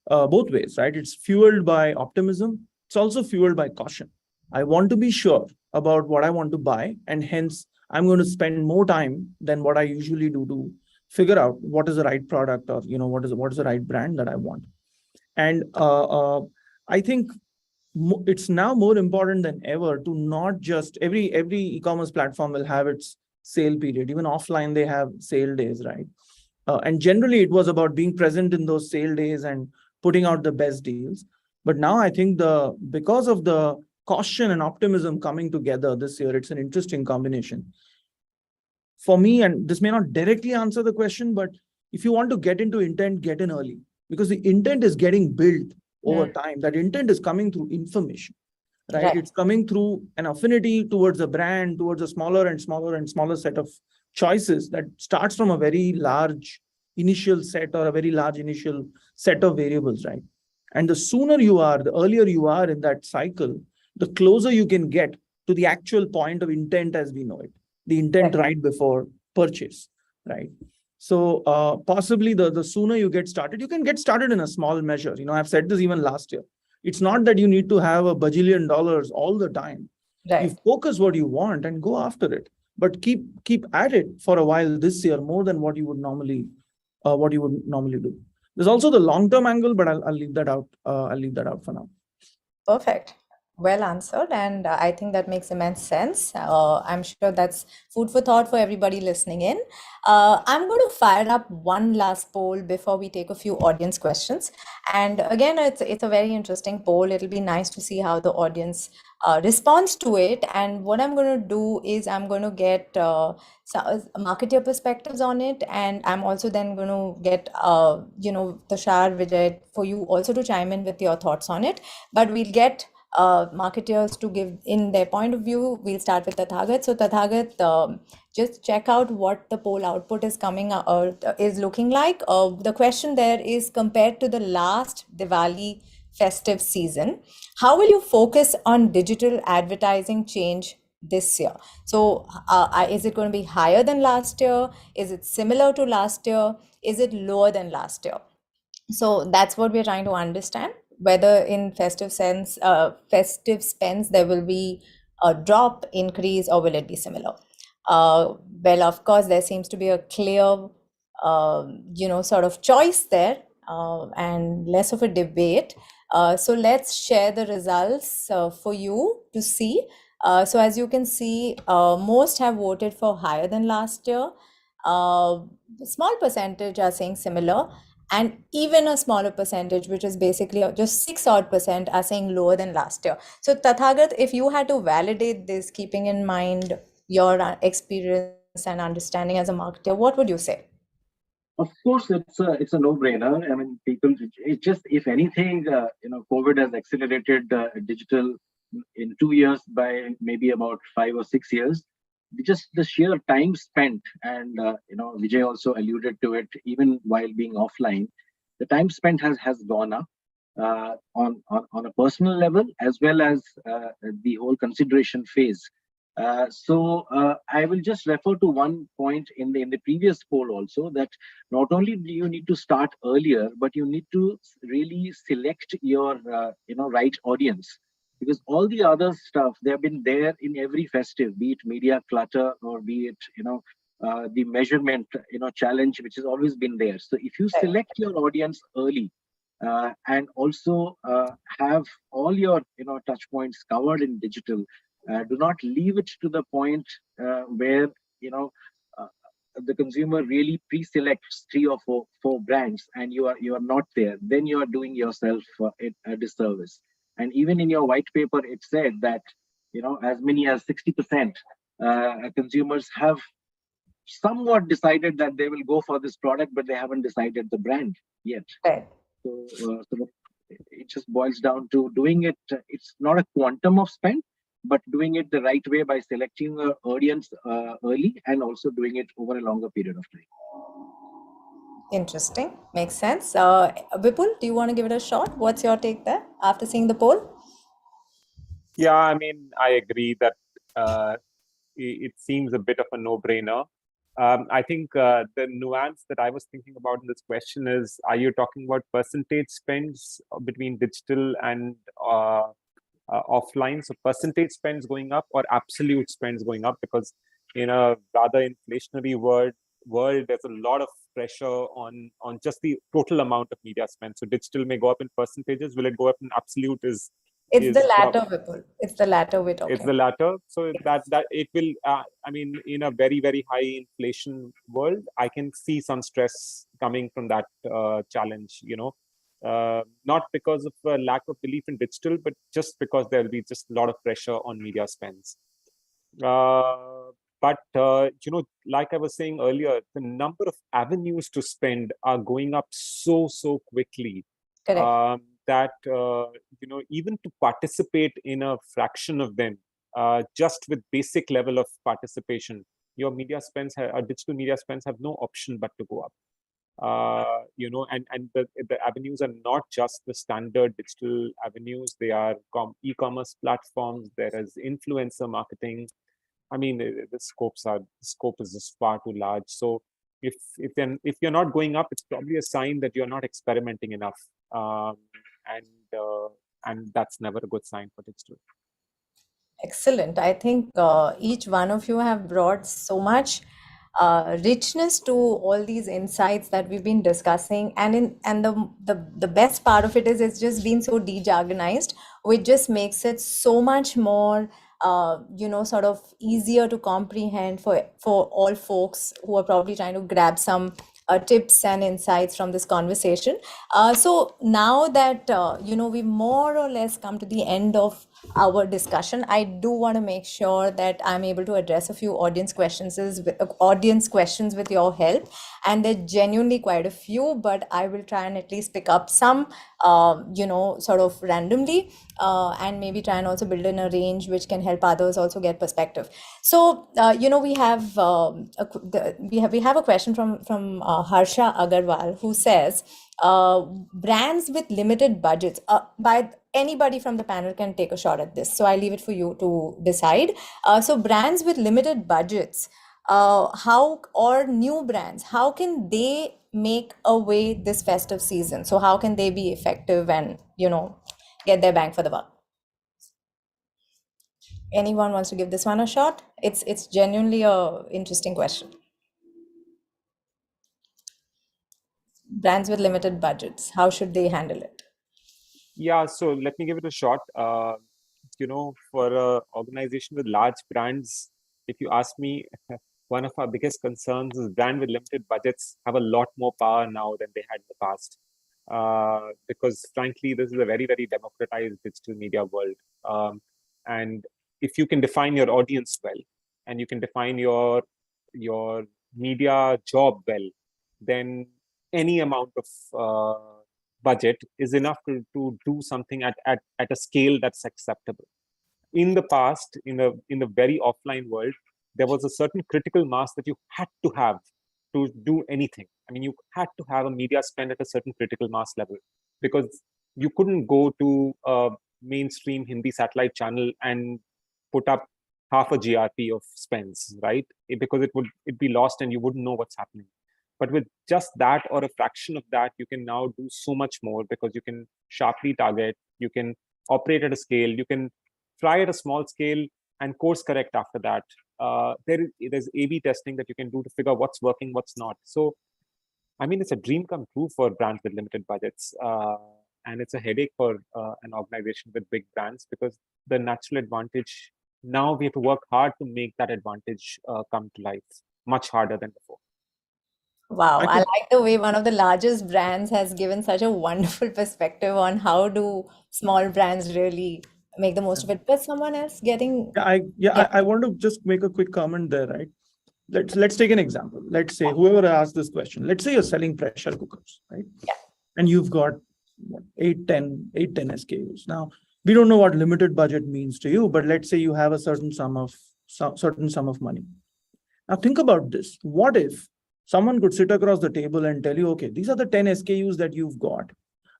both ways, right? It's fueled by optimism. It's also fueled by caution. I want to be sure about what I want to buy, and hence I'm going to spend more time than what I usually do to figure out what is the right product, or what is the right brand that I want. And I think it's now more important than ever to not just every e-commerce platform will have its sale period. Even offline they have sale days, right? And generally it was about being present in those sale days and putting out the best deals. But now I think because of the caution and optimism coming together this year, it's an interesting combination for me. And this may not directly answer the question, but if you want to get into intent, get in early, because the intent is getting built over time. That intent is coming through information, right? It's coming through an affinity towards a brand, towards a smaller and smaller and smaller set of choices that starts from a very large initial set, or a very large initial set of variables, right? And the sooner you are, the earlier you are in that cycle, the closer you can get to the actual point of intent as we know it, the intent right before purchase, right? So possibly the sooner you get started, you can get started in a small measure. I've said this even last year. It's not that you need to have $1 bajillion all the time. Right. You focus what you want and go after it, but keep at it for a while this year, more than what you would normally do. There's also the long-term angle, but I'll leave that out. I'll leave that out for now. Perfect. Well answered, and I think that makes immense sense. I'm sure that's food for thought for everybody listening in. I'm going to fire up one last poll before we take a few audience questions. And again, it's a very interesting poll. It'll be nice to see how the audience responds to it. And what I'm going to do is I'm going to get marketer perspectives on it, and I'm also then going to get Tushar, Vijay, for you also to chime in with your thoughts on it. But we'll get marketers to give in their point of view. We'll start with Tathagat. So Tathagat, just check out what the poll output is is looking like. The question there is, compared to the last Diwali festive season, how will you focus on digital advertising change this year? So is it going to be higher than last year? Is it similar to last year? Is it lower than last year? So that's what we're trying to understand, whether in festive spends there will be a drop, increase, or will it be similar? Well, of course, there seems to be a clear, sort of choice there, and less of a debate. So let's share the results for you to see. So as you can see, most have voted for higher than last year. Small percentage are saying similar, and even a smaller percentage, which is basically just 6% are saying lower than last year. So Tathagat, if you had to validate this, keeping in mind your experience and understanding as a marketer, what would you say? Of course, it's a no-brainer. I mean, people, it's just, if anything, COVID has accelerated digital in 2 years by maybe about 5 or 6 years. Just the sheer time spent, and Vijay also alluded to it, even while being offline, the time spent has gone up on a personal level, as well as the whole consideration phase. I will just refer to one point in the previous poll also, that not only do you need to start earlier, but you need to really select your right audience, because all the other stuff, they have been there in every festive, be it media clutter or be it the measurement challenge, which has always been there. So if you select your audience early, and also have all your touch points covered in digital, do not leave it to the point where uh, the consumer really pre-selects 3 or 4 brands, and you are not there. Then you are doing yourself a disservice. And even in your white paper, it said that as many as 60% consumers have somewhat decided that they will go for this product, but they haven't decided the brand yet. Right. So it just boils down to doing it. It's not a quantum of spend, but doing it the right way by selecting an audience early, and also doing it over a longer period of time. Interesting. Makes sense. Vipul, do you want to give it a shot? What's your take there after seeing the poll? Yeah, I mean, I agree that it seems a bit of a no-brainer. I think the nuance that I was thinking about in this question is, are you talking about percentage spends between digital and offline? So percentage spends going up or absolute spends going up? Because in a rather inflationary world, there's a lot of pressure on just the total amount of media spend. So digital may go up in percentages. Will it go up in absolute? It's the latter, Vipul. It's the latter we're talking. It's the latter. So that it will. I mean, in a very, very high inflation world, I can see some stress coming from that challenge. Not because of a lack of belief in digital, but just because there will be just a lot of pressure on media spends. But like I was saying earlier, the number of avenues to spend are going up so quickly. Correct. That even to participate in a fraction of them, just with basic level of participation, your media spends, digital media spends, have no option but to go up. And the avenues are not just the standard digital avenues. They are e-commerce platforms. There is influencer marketing. I mean, the scope is just far too large. So if you're not going up, it's probably a sign that you're not experimenting enough. And that's never a good sign for digital. Excellent. I think each one of you have brought so much richness to all these insights that we've been discussing, and the best part of it is it's just been so de-jargonized, which just makes it so much more sort of easier to comprehend for all folks who are probably trying to grab some tips and insights from this conversation. So now that we've more or less come to the end of our discussion, I do want to make sure that I'm able to address a few audience questions with your help, and they're genuinely quite a few, but I will try and at least pick up some sort of randomly, and maybe try and also build in a range which can help others also get perspective. So we have a question from Harsha Agarwal, who says brands with limited budgets, by anybody from the panel can take a shot at this, so I leave it for you to decide. So brands with limited budgets, or new brands, how can they make a way this festive season? So how can they be effective and get their bang for the buck? Anyone wants to give this one a shot? It's genuinely a interesting question. Brands with limited budgets, how should they handle it? Yeah, so let me give it a shot. For an organization with large brands, if you ask me, one of our biggest concerns is brand with limited budgets have a lot more power now than they had in the past. Because frankly, this is a very, very democratized digital media world. And if you can define your audience well, and you can define your media job well, then any amount of budget is enough to do something at a scale that's acceptable. In the past, in the very offline world, there was a certain critical mass that you had to have to do anything. I mean, you had to have a media spend at a certain critical mass level, because you couldn't go to a mainstream Hindi satellite channel and put up half a GRP of spends, right? Because it'd be lost and you wouldn't know what's happening. But with just that or a fraction of that, you can now do so much more because you can sharply target, you can operate at a scale, you can try at a small scale and course correct after that. There's A/B testing that you can do to figure what's working, what's not. So, I mean, it's a dream come true for brands with limited budgets. And it's a headache for an organization with big brands because the natural advantage, now we have to work hard to make that advantage come to life much harder than before. Wow, I I could- like the way one of the largest brands has given such a wonderful perspective on how do small brands really make the most of it. But someone else getting, I want to just make a quick comment there, right? Let's take an example. Let's say whoever asked this question, let's say you're selling pressure cookers, right? Yeah. And you've got what, 10 SKUs. Now, we don't know what limited budget means to you, but let's say you have a certain sum of money. Now think about this. What if someone could sit across the table and tell you, okay, these are the 10 SKUs that you've got.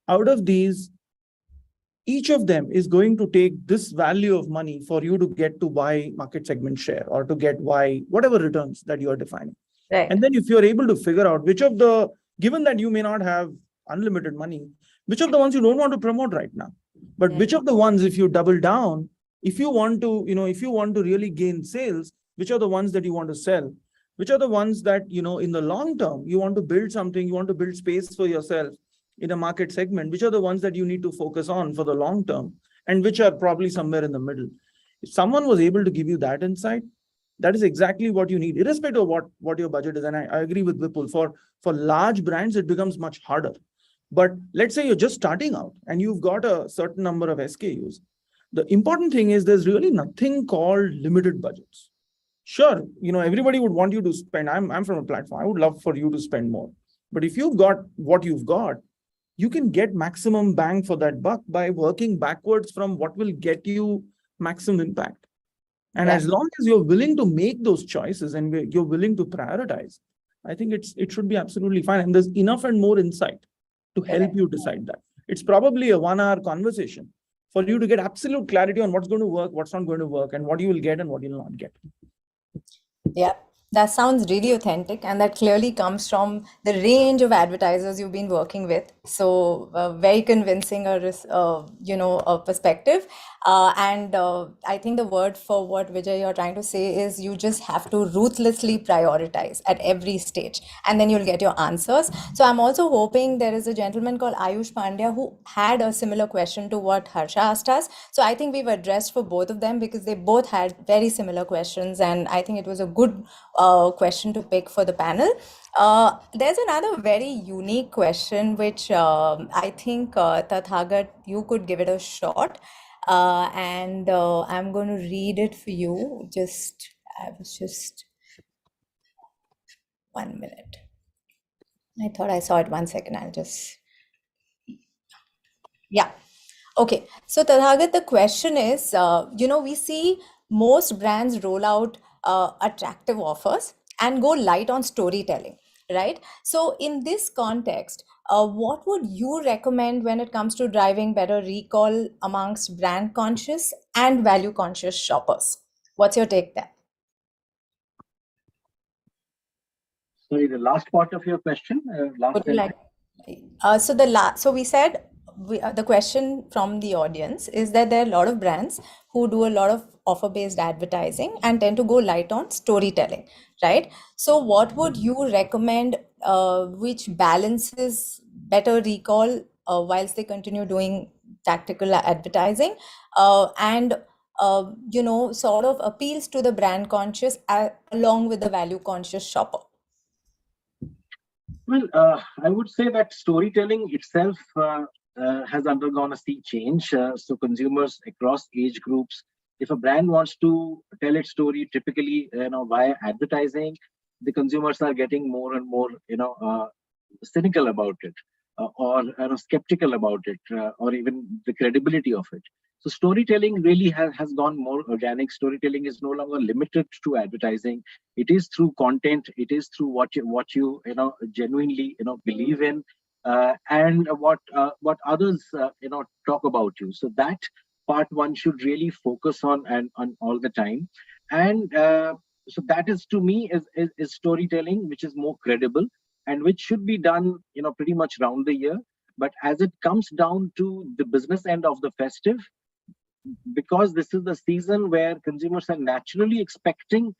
Out of these, each of them is going to take this value of money for you to get to Y market segment share or to get Y, whatever returns that you are defining. right? And then if you're able to figure out which of the, given that you may not have unlimited money, which of the ones you don't want to promote right now, but which of the ones, if you double down, if you want to, if you want to really gain sales, which are the ones that you want to sell, which are the ones that, in the long term, you want to build something, you want to build space for yourself in a market segment, which are the ones that you need to focus on for the long term, and which are probably somewhere in the middle. If someone was able to give you that insight, that is exactly what you need, irrespective of what your budget is. And I agree with Vipul, for large brands, it becomes much harder. But let's say you're just starting out and you've got a certain number of SKUs. The important thing is there's really nothing called limited budgets. Sure, everybody would want you to spend. I'm from a platform. I would love for you to spend more. But if you've got what you've got, you can get maximum bang for that buck by working backwards from what will get you maximum impact. And as long as you're willing to make those choices and you're willing to prioritize, I think it should be absolutely fine. And there's enough and more insight to help you decide that. It's probably a 1-hour conversation for you to get absolute clarity on what's going to work, what's not going to work, and what you will get and what you'll not get. Yeah, that sounds really authentic, and that clearly comes from the range of advertisers you've been working with. So very convincing, a perspective. And I think the word for what Vijay you're trying to say is you just have to ruthlessly prioritize at every stage, and then you'll get your answers. So I'm also hoping there is a gentleman called Ayush Pandya who had a similar question to what Harsha asked us. So I think we've addressed for both of them because they both had very similar questions, and I think it was a good question to pick for the panel. There's another very unique question which I think Tathagat, you could give it a shot. And I'm going to read it for you. I was just 1 minute. I thought I saw it. 1 second. Yeah. Okay. So Tathagat, the question is, we see most brands roll out attractive offers and go light on storytelling, right? So in this context, what would you recommend when it comes to driving better recall amongst brand conscious and value conscious shoppers? What's your take there? Sorry, the last part of your question. Would you like? So we said the question from the audience is that there are a lot of brands who do a lot of offer-based advertising and tend to go light on storytelling, right? So what would you recommend which balances better recall whilst they continue doing tactical advertising and sort of appeals to the brand conscious along with the value conscious shopper? Well, I would say that storytelling itself has undergone a sea change. So consumers across age groups, if a brand wants to tell its story, typically, via advertising, the consumers are getting more and more, cynical about it, or skeptical about it, or even the credibility of it. So storytelling really has gone more organic. Storytelling is no longer limited to advertising. It is through content. It is through what you genuinely believe in, and what others talk about you. So that part one should really focus on and on all the time. And so that is, to me, is storytelling which is more credible and which should be done, pretty much round the year. But as it comes down to the business end of the festive, because this is the season where consumers are naturally expecting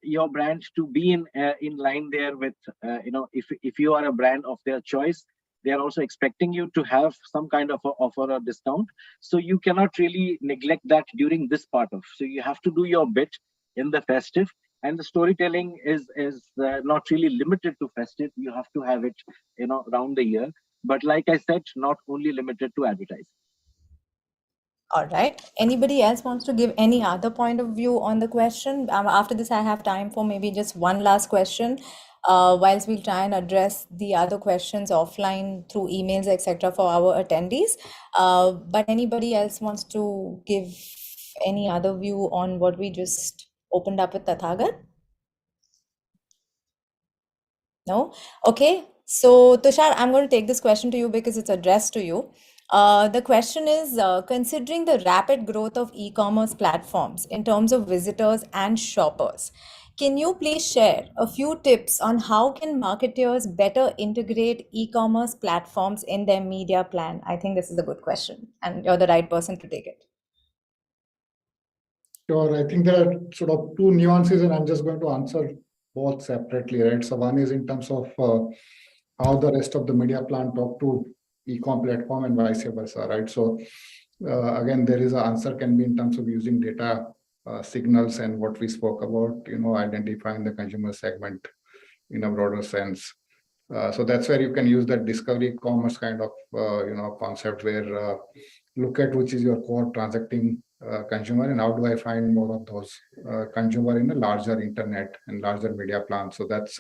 your brand to be in line there with, if you are a brand of their choice, they are also expecting you to have some kind of offer or discount. So you cannot really neglect that during this part of. So you have to do your bit in the festive, and the storytelling is not really limited to festive. You have to have it, round the year. But like I said, not only limited to advertising. All right. Anybody else wants to give any other point of view on the question? After this, I have time for maybe just one last question. Whilst we'll try and address the other questions offline through emails, etc., for our attendees. But anybody else wants to give any other view on what we just opened up with Tathagat? No? Okay. So, Tushar, I'm going to take this question to you because it's addressed to you. The question is, considering the rapid growth of e-commerce platforms in terms of visitors and shoppers, can you please share a few tips on how can marketers better integrate e-commerce platforms in their media plan? I think this is a good question, and you're the right person to take it. Sure, I think there are sort of two nuances, and I'm just going to answer both separately, right? So one is in terms of how the rest of the media plan talk to Ecom platform and vice versa, right? So again, there is an answer can be in terms of using data signals and what we spoke about, identifying the consumer segment in a broader sense. So that's where you can use that discovery commerce kind of concept where look at which is your core transacting consumer and how do I find more of those consumer in a larger internet and larger media plan. So that's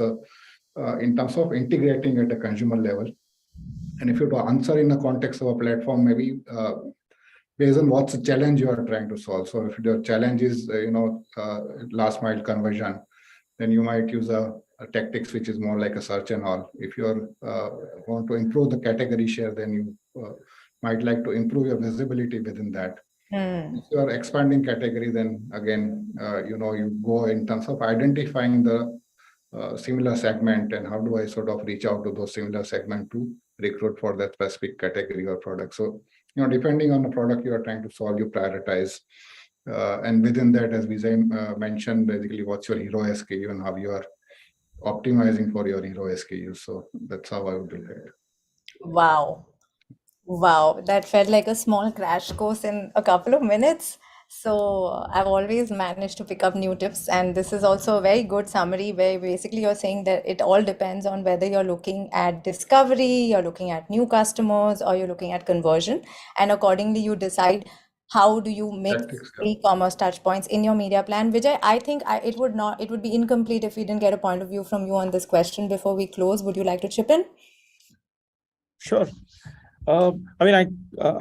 in terms of integrating at a consumer level. And if you to answer in the context of a platform, maybe based on what's the challenge you are trying to solve. So if your challenge is last mile conversion, then you might use a tactics which is more like a search and all. If you want to improve the category share, then you might like to improve your visibility within that. If you are expanding category, then again, you go in terms of identifying the similar segment and how do I sort of reach out to those similar segment to recruit for that specific category or product. So, depending on the product you are trying to solve, you prioritize. And within that, as Vijay mentioned, basically what's your hero SKU and how you are optimizing for your hero SKU. So that's how I would do it. Wow. Wow, that felt like a small crash course in a couple of minutes. So I've always managed to pick up new tips, and this is also a very good summary where basically you're saying that it all depends on whether you're looking at discovery, you're looking at new customers, or you're looking at conversion, and accordingly you decide how do you mix e-commerce touch points in your media plan. Vijay, I think it would be incomplete if we didn't get a point of view from you on this question before we close. Would you like to chip in? Sure. I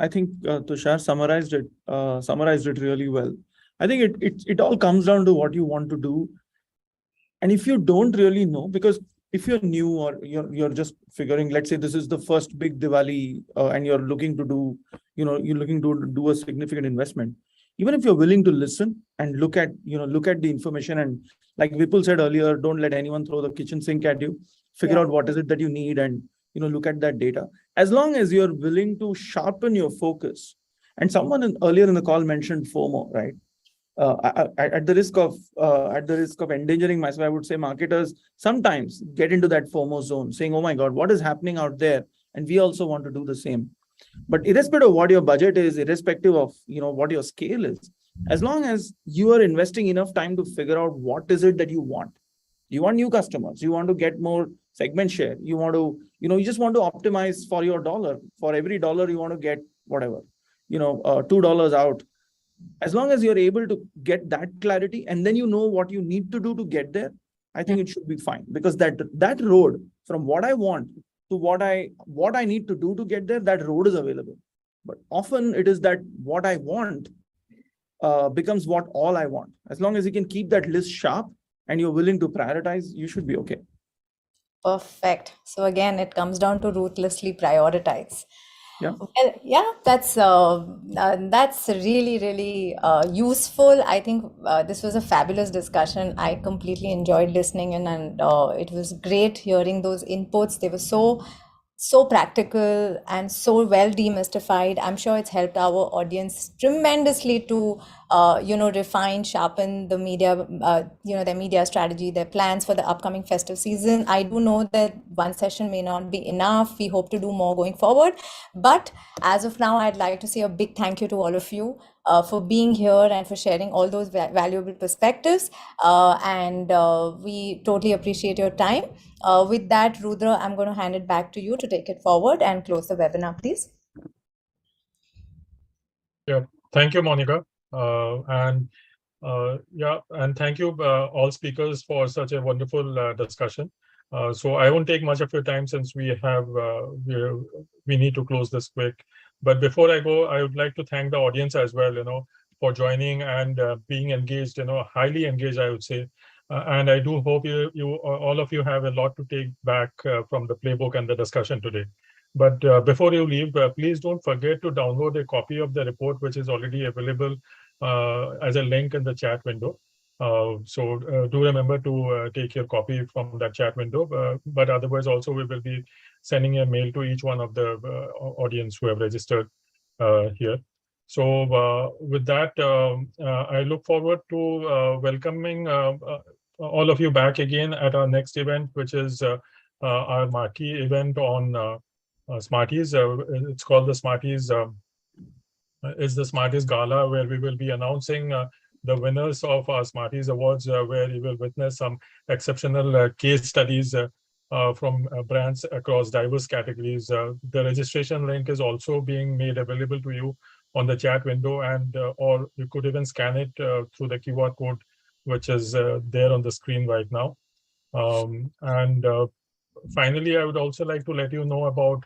think Tushar summarized it really well. I think it all comes down to what you want to do. And if you don't really know, because if you're new or you're just figuring, let's say this is the first big Diwali and you're looking to do a significant investment, even if you're willing to listen and look at the information, and like Vipul said earlier, don't let anyone throw the kitchen sink at you. Figure out what is it that you need and look at that data. As long as you're willing to sharpen your focus. And someone earlier in the call mentioned FOMO, right? At the risk of endangering myself, I would say marketers sometimes get into that FOMO zone, saying, "Oh my God, what is happening out there?" And we also want to do the same. But irrespective of what your budget is, irrespective of what your scale is, as long as you are investing enough time to figure out what is it that you want. You want new customers. You want to get more segment share. You want to, you just want to optimize for your dollar. For every dollar, you want to get whatever, $2 out. As long as you're able to get that clarity and then you know what you need to do to get there, I think it should be fine. Because that road from what I want to what I need to do to get there, that road is available. But often it is that what I want becomes what all I want. As long as you can keep that list sharp and you're willing to prioritize, you should be okay. Perfect. So again, it comes down to ruthlessly prioritize. Yeah. Well, yeah, that's really, really useful. I think this was a fabulous discussion. I completely enjoyed listening in, and it was great hearing those inputs. They were so practical and so well demystified. I'm sure it's helped our audience tremendously to refine, sharpen the media, their media strategy, their plans for the upcoming festive season. I do know that one session may not be enough. We hope to do more going forward, but as of now, I'd like to say a big thank you to all of you for being here and for sharing all those valuable perspectives, and we totally appreciate your time. With that, Rudra, I'm going to hand it back to you to take it forward and close the webinar, please. Yeah, thank you, Monica. And thank you all speakers for such a wonderful discussion. So I won't take much of your time since we need to close this quick. But before I go, I would like to thank the audience as well, for joining and being engaged, highly engaged, I would say. And I do hope all of you have a lot to take back from the playbook and the discussion today. But before you leave, please don't forget to download a copy of the report, which is already available as a link in the chat window. So do remember to take your copy from that chat window. But otherwise, also we will be sending a mail to each one of the audience who have registered here. So with that, I look forward to welcoming all of you back again at our next event, which is our marquee event on Smarties. It's called the Smarties. Is the Smarties Gala, where we will be announcing the winners of our Smarties Awards, where you will witness some exceptional case studies from brands across diverse categories. The registration link is also being made available to you on the chat window, and or you could even scan it through the QR code, which is there on the screen right now. And finally, I would also like to let you know about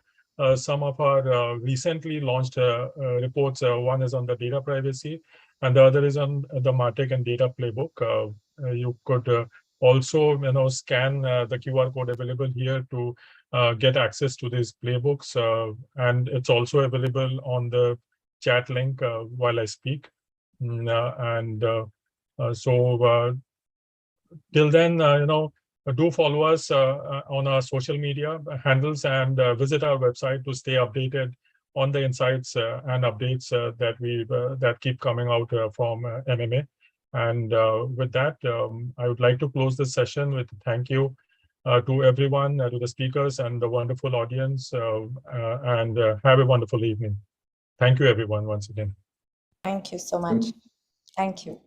some of our recently launched reports. One is on the data privacy, and the other is on the MarTech and data playbook. You could also, scan the QR code available here to get access to these playbooks, and it's also available on the chat link while I speak. So till then, do follow us on our social media handles and visit our website to stay updated on the insights and updates that keep coming out from MMA. And with that, I would like to close this session with thank you to everyone, to the speakers and the wonderful audience, and have a wonderful evening. Thank you, everyone, once again. Thank you so much. Thank you.